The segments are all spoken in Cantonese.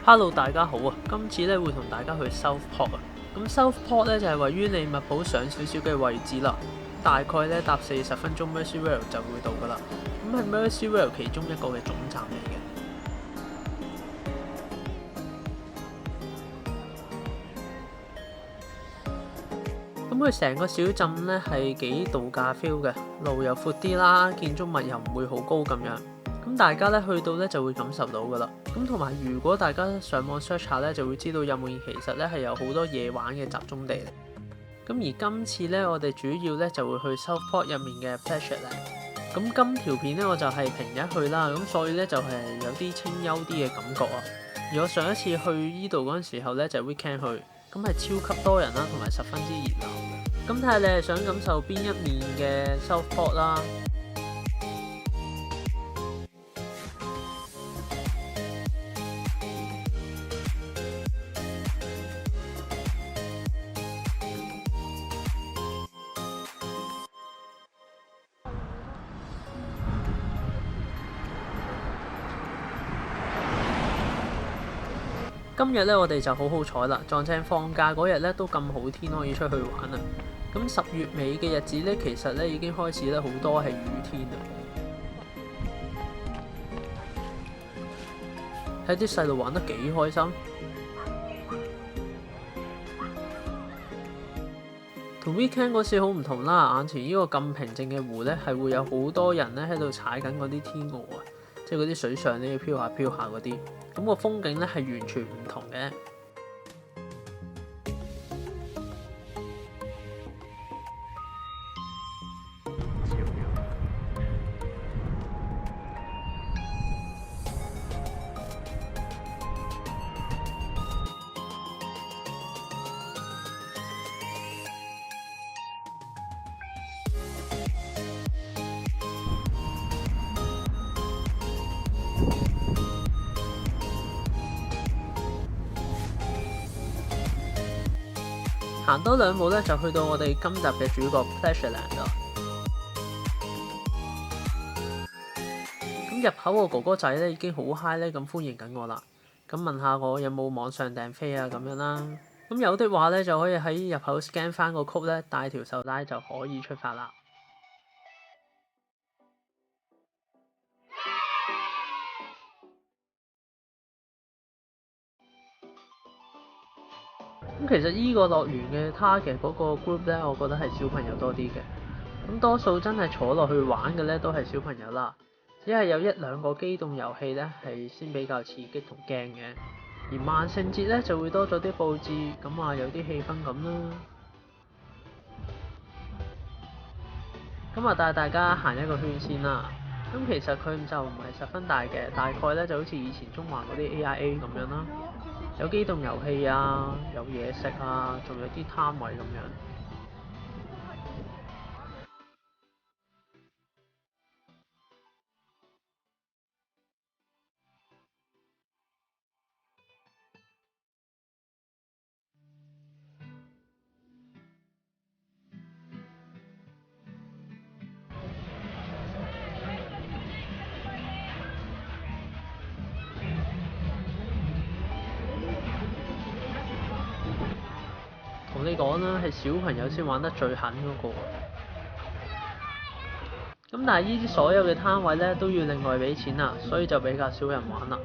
Hello，大家好啊！今次咧會同大家去 Southport 啊。咁 Southport 咧就係位於利物浦上少少嘅位置啦，大概咧搭40分鐘 Merseyrail 就會到噶啦。咁係 Merseyrail 其中一個嘅總站嚟嘅。咁佢成個小鎮咧係幾度假 feel 嘅，路又闊啲啦，建築物又唔會好高咁樣。咁大家咧去到咧就會感受到噶啦。咁同埋如果大家上網 search 下咧，就會知道入面其實咧係有好多夜玩嘅集中地。咁而今次咧，我哋主要咧就會去 Southport 入面嘅 Pleasureland。咁今條片咧我就係平日去啦，咁所以咧就係有啲清幽啲嘅感覺啊。而我上一次去依度嗰陣時候咧就係 weekend 去，咁係超級多人啦，同埋十分之熱鬧嘅。咁睇下你係想感受邊一面嘅 Southport 啦。今日咧我哋就好好彩啦，撞正放假嗰日咧都咁好天可以出去玩啊！咁10月尾嘅日子咧，其實咧已經開始咧好多係雨天啦。睇啲細路玩得幾開心，同 weekend 嗰時好唔同啦。眼前呢個咁平靜嘅湖咧，係會有好多人咧喺度踩緊嗰啲天鵝啊，即係嗰啲水上咧飄下飄下嗰啲。咁個風景咧係完全唔同嘅。行多兩步咧，就去到我哋今集嘅主角 Pleasureland 啦。咁入口個哥哥仔咧已經好 high 咧，咁歡迎緊我啦。咁問下我有冇網上訂飛啊咁樣啦。咁有的話咧，就可以喺入口 scan 翻個 code 咧，帶條手帶就可以出發啦。咁其實依個樂園嘅 target 嗰個 group 咧，我覺得係小朋友多啲嘅。咁多數真係坐落去玩嘅咧，都係小朋友啦。只係有1、2個機動遊戲咧，係先比較刺激同驚嘅。而萬聖節咧就會多咗啲佈置，咁啊有啲氣氛咁啦。咁啊帶大家行一個圈先啦。咁其實佢就唔係十分大嘅，大概咧就好似以前中環嗰啲 AIA 咁樣啦。有機動遊戲啊，有嘢食啊，仲有啲攤位咁樣。同你講啦，係小朋友先玩得最狠嗰個。咁但係呢啲所有嘅攤位咧都要另外俾錢啦，所以就比較少人玩啦。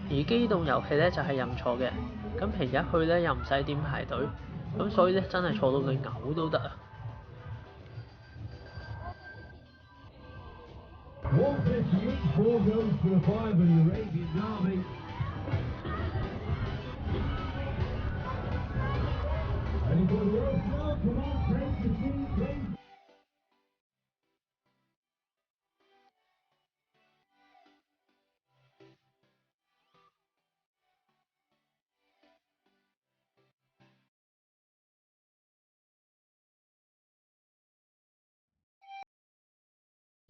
而機動遊戲咧就係任坐嘅，咁平日去咧又唔使點排隊，咁所以咧真係坐到你嘔都得啊！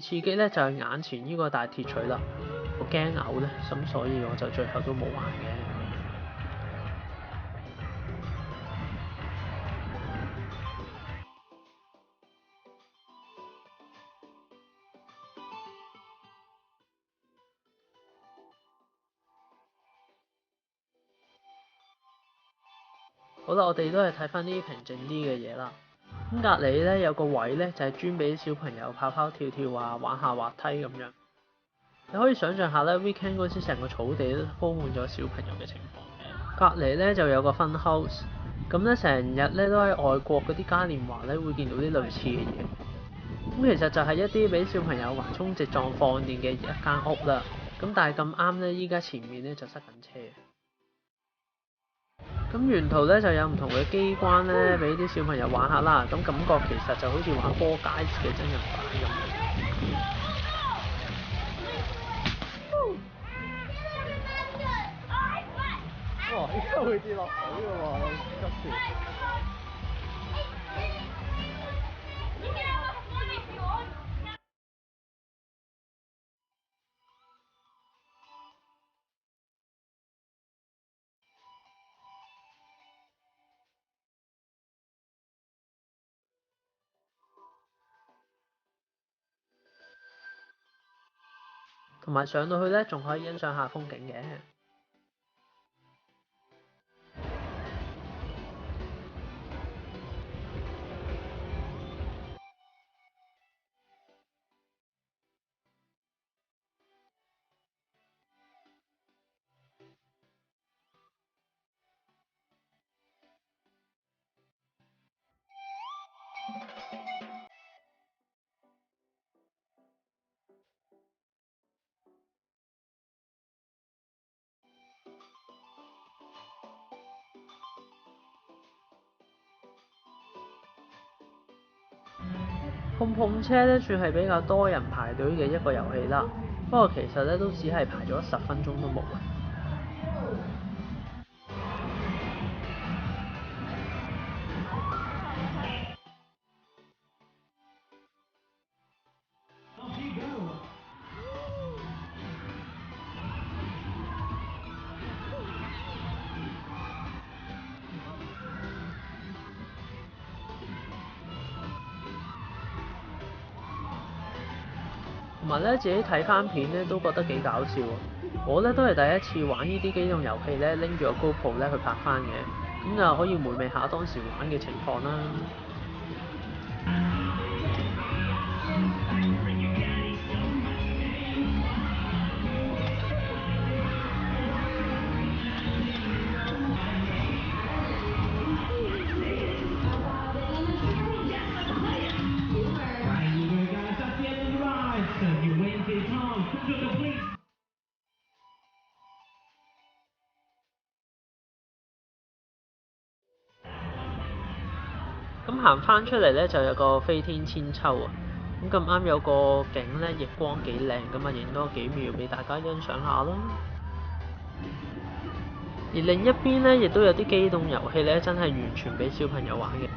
刺激咧就係眼前呢個大鐵錘啦，我驚嘔咧，咁所以我就最後都冇玩嘅。好啦，我哋都係睇翻啲平靜啲嘅嘢啦。咁隔離咧有個位咧就係專俾小朋友跑跑跳跳啊，玩下滑梯咁樣。你可以想象下咧 weekend 嗰時成個草地都鋪滿咗小朋友嘅情況。隔離咧就有個 fun house，咁咧成日咧都喺外國嗰啲嘉年華咧會見到啲類似嘅嘢。咁其實就係一啲俾小朋友橫衝直撞放電嘅一間屋啦。咁但係咁啱咧，依家前面咧就塞緊車。咁沿途咧就有唔同嘅機關咧，俾啲小朋友玩下啦。咁感覺其實就好似玩波街嘅真人版咁。哇！依家會跌落水嘅喎，急住。同埋上到去咧，仲可以欣賞下風景嘅。碰碰車咧算係比較多人排隊嘅一個遊戲啦，不過其實咧都只係排咗10分鐘都冇啊。同埋咧自己睇翻片咧都覺得幾搞笑啊！我咧都係第一次玩呢啲機動遊戲咧，拎住個 GoPro 咧去拍翻嘅，咁就可以回味下當時玩嘅情況啦。咁行翻出嚟咧就有個飛天千秋啊！咁咁啱有個景咧，逆光幾靚，咁啊影多幾秒俾大家欣賞下啦。而另一邊咧，亦都有啲機動遊戲咧，真係完全俾小朋友玩嘅。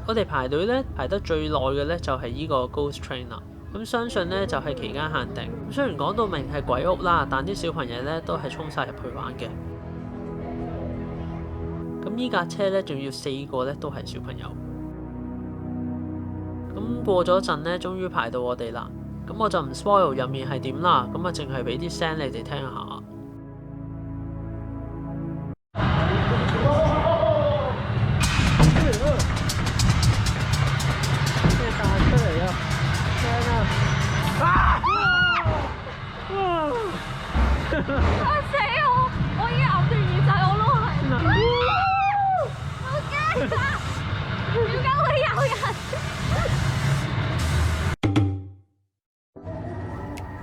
我哋排隊咧排得最耐嘅咧就係呢個 Ghost Train 啦。咁相信咧就係期間限定。咁雖然講到明係鬼屋啦，但啲小朋友咧都係衝晒入去玩嘅。咁呢架車咧仲要4個咧都係小朋友。咁過咗陣咧，終於排到我哋啦。咁我就唔 spoil 入面係點啦。咁啊，淨係俾啲聲你哋聽下。嚇死我！我已經咬住耳仔，我都係。好驚啊！點解會有人？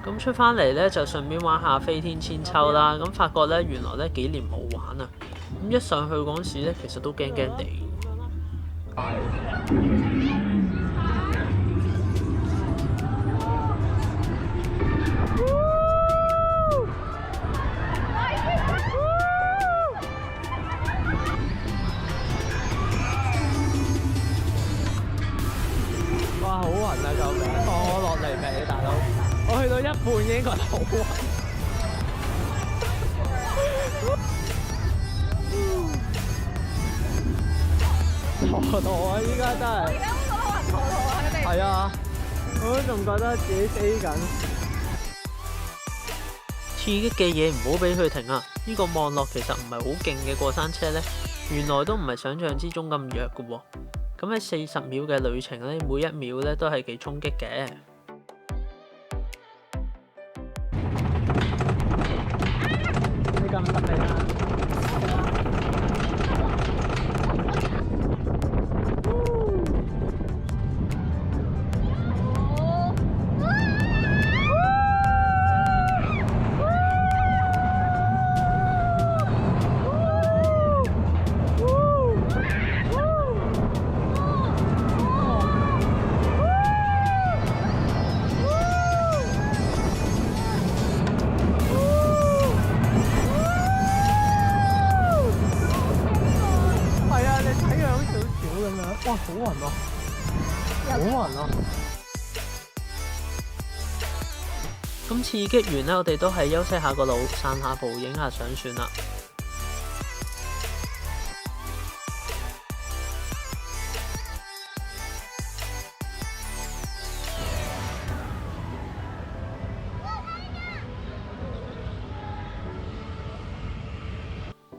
咁出翻嚟咧，就順便玩下飛天千秋啦。咁發覺咧，原來咧幾年冇玩啊。咁一上去嗰時咧，其實都驚驚地。哇！好暈啊！救命！放我落嚟未，大佬？我去到一半已經覺得好暈。陀螺啊！依家真係。而家好多人陀螺啊！佢哋。係啊，我都仲覺得自己飛緊。刺激嘅嘢唔好俾佢停啊！呢個望落其實唔係好勁嘅過山車呢，原來都唔係想象之中咁弱嘅喎。咁喺40秒嘅旅程呢，每一秒呢都係幾衝擊嘅。你咁特別啊！哇，好暈啊！好暈啊！咁刺激完呢，我哋都係休息下個腦，散下步，影下相算啦。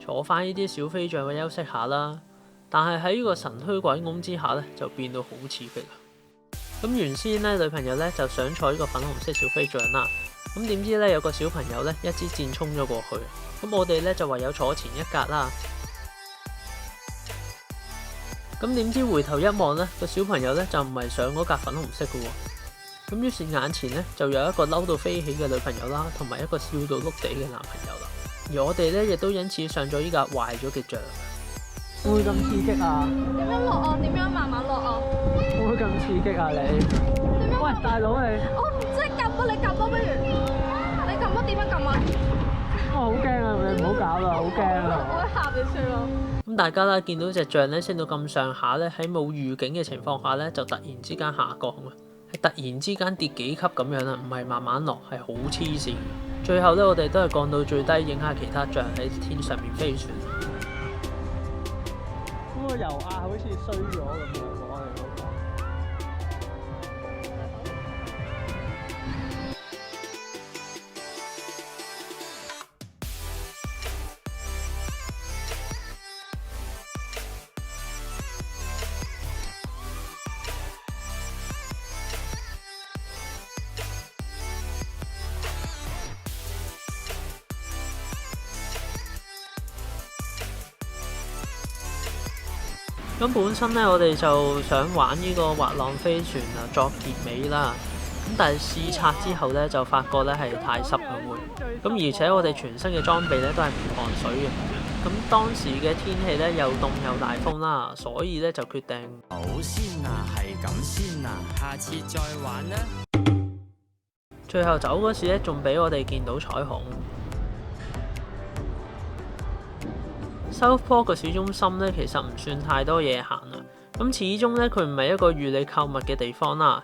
坐翻呢啲小飛象去休息下啦。但係喺呢個神虛鬼拱之下呢，就變到好刺激啊！咁原先呢，女朋友呢就想坐呢個粉紅色小飛象啦。咁點知呢，有個小朋友呢一支箭衝咗過去，咁我哋呢就唯有坐前一格啦。咁點知回頭一望呢，個小朋友呢就唔係上嗰格粉紅色嘅喎。咁於是眼前呢就有一個嬲到飛起嘅女朋友啦，同埋一個笑到碌地嘅男朋友啦。而我哋呢亦都因此上咗呢架壞咗嘅象。會唔會咁刺激啊？點樣落啊？點樣慢慢落啊？會唔會咁刺激啊你？喂，大佬你！我唔識撳啊！你撳啊，不如你撳啊？點樣撳啊？我好驚啊！你唔好搞啦，好驚啊！我一下就算咯。咁大家啦，見到隻象咧升到咁上下咧，喺冇預警嘅情況下咧，就突然之間下降啊！係突然之間跌幾級咁樣啊，唔係慢慢落，係好黐線。最後咧，我哋都係降到最低，影下其他象喺天上面飛船。嗰個油壓好似衰咗咁樣，我哋嗰個。咁本身咧，我哋就想玩呢個滑浪飛船啊，作結尾啦。咁但係試拆之後咧，就發覺咧係太濕啦會。咁而且我哋全身嘅裝備咧都係唔防水嘅。咁當時嘅天氣咧又凍又大風啦，所以咧就決定好先啊，係咁先啊，下次再玩啦。最後走嗰時咧，仲俾我哋見到彩虹。South Port 個市中心咧，其實唔算太多嘢行啊。咁始終咧，佢唔係一個預你購物嘅地方啦。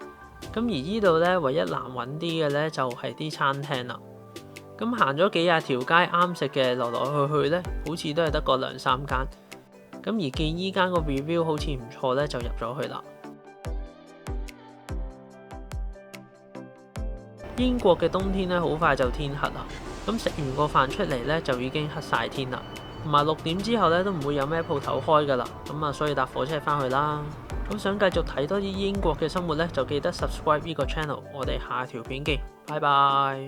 咁而呢度咧，唯一難揾啲嘅咧，就係啲餐廳啦。咁行咗幾廿條街啱食嘅，來來去去咧，好似都係得個2-3間。咁而見依間個 review 好似唔錯咧，就入咗去啦。英國嘅冬天咧，好快就天黑啦。咁食完個飯出嚟咧，就已經黑晒天啦。同埋6點之後咧都唔會有咩鋪頭開㗎啦，咁啊所以搭火車翻去啦。咁想繼續睇多啲英國嘅生活咧，就記得 subscribe 呢個 channel。我哋下條片見，拜拜。